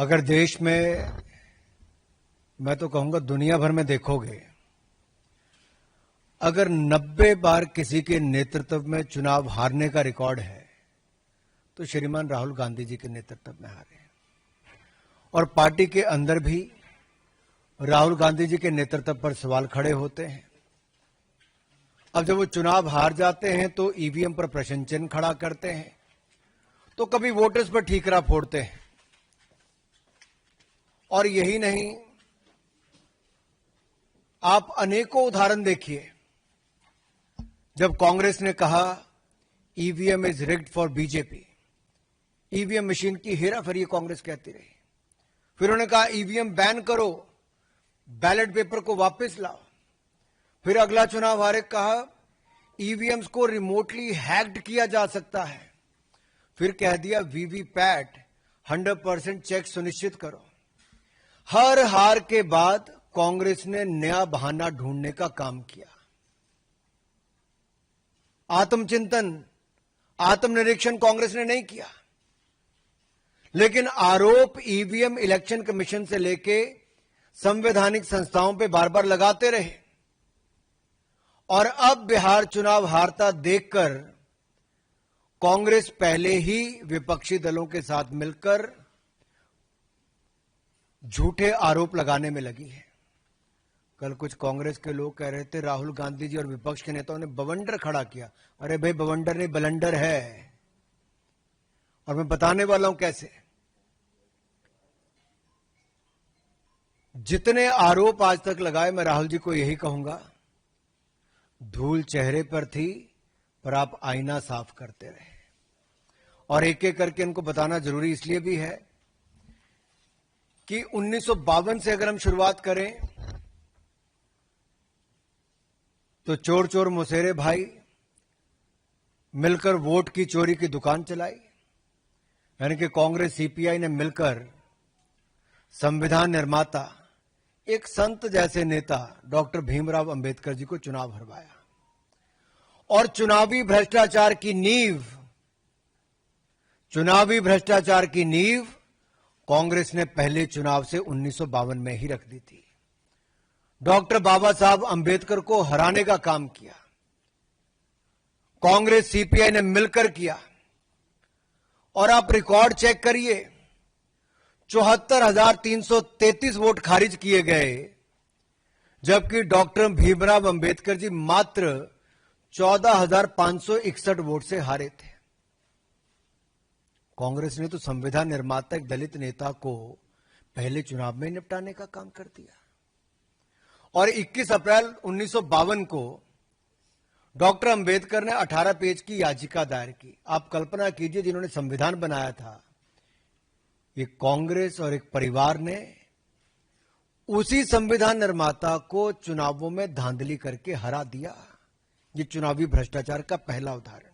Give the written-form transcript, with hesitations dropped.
अगर देश में, मैं तो कहूंगा दुनिया भर में देखोगे, अगर 90 बार किसी के नेतृत्व में चुनाव हारने का रिकॉर्ड है तो श्रीमान राहुल गांधी जी के नेतृत्व में हारे। और पार्टी के अंदर भी राहुल गांधी जी के नेतृत्व पर सवाल खड़े होते हैं। अब जब वो चुनाव हार जाते हैं तो ईवीएम पर प्रश्न चिन्ह खड़ा करते हैं, तो कभी वोटर्स पर ठीकरा फोड़ते हैं। और यही नहीं, आप अनेकों उदाहरण देखिए। जब कांग्रेस ने कहा EVM is rigged for BJP, EVM machine की हेराफेरी कांग्रेस कहती रही। फिर उन्होंने कहा ईवीएम बैन करो, बैलेट पेपर को वापस लाओ। फिर अगला चुनाव हारे कहा ईवीएम्स को रिमोटली हैक्ड किया जा सकता है। फिर कह दिया वीवीपैट 100% चेक सुनिश्चित करो। हर हार के बाद कांग्रेस ने नया बहाना ढूंढने का काम किया। आत्मचिंतन, आत्मनिरीक्षण कांग्रेस ने नहीं किया, लेकिन आरोप ईवीएम इलेक्शन कमीशन से लेके संवैधानिक संस्थाओं पे बार बार लगाते रहे। और अब बिहार चुनाव हारता देखकर कांग्रेस पहले ही विपक्षी दलों के साथ मिलकर झूठे आरोप लगाने में लगी है। कल कुछ कांग्रेस के लोग कह रहे थे राहुल गांधी जी और विपक्ष के नेताओं ने बवंडर खड़ा किया। अरे भाई, बवंडर नहीं, बलंडर है। और मैं बताने वाला हूं कैसे। जितने आरोप आज तक लगाए, मैं राहुल जी को यही कहूंगा, धूल चेहरे पर थी पर आप आईना साफ करते रहे। और एक एक करके इनको बताना जरूरी इसलिए भी है कि 1952 से अगर हम शुरुआत करें तो चोर चोर मुसेरे भाई मिलकर वोट की चोरी की दुकान चलाई। यानी कि कांग्रेस सीपीआई ने मिलकर संविधान निर्माता, एक संत जैसे नेता डॉक्टर भीमराव अंबेडकर जी को चुनाव हरवाया। और चुनावी भ्रष्टाचार की नींव कांग्रेस ने पहले चुनाव से 1952 में ही रख दी थी। डॉक्टर बाबा साहब अंबेडकर को हराने का काम किया कांग्रेस सीपीआई ने मिलकर किया। और आप रिकॉर्ड चेक करिए, 74,333 वोट खारिज किए गए, जबकि डॉक्टर भीमराव अंबेडकर जी मात्र 14,561 वोट से हारे थे। कांग्रेस ने तो संविधान निर्माता एक दलित नेता को पहले चुनाव में निपटाने का काम कर दिया। और 21 अप्रैल 1952 को डॉक्टर अंबेडकर ने 18 पेज की याचिका दायर की। आप कल्पना कीजिए, जिन्होंने संविधान बनाया था, एक कांग्रेस और एक परिवार ने उसी संविधान निर्माता को चुनावों में धांधली करके हरा दिया। ये चुनावी भ्रष्टाचार का पहला उदाहरण।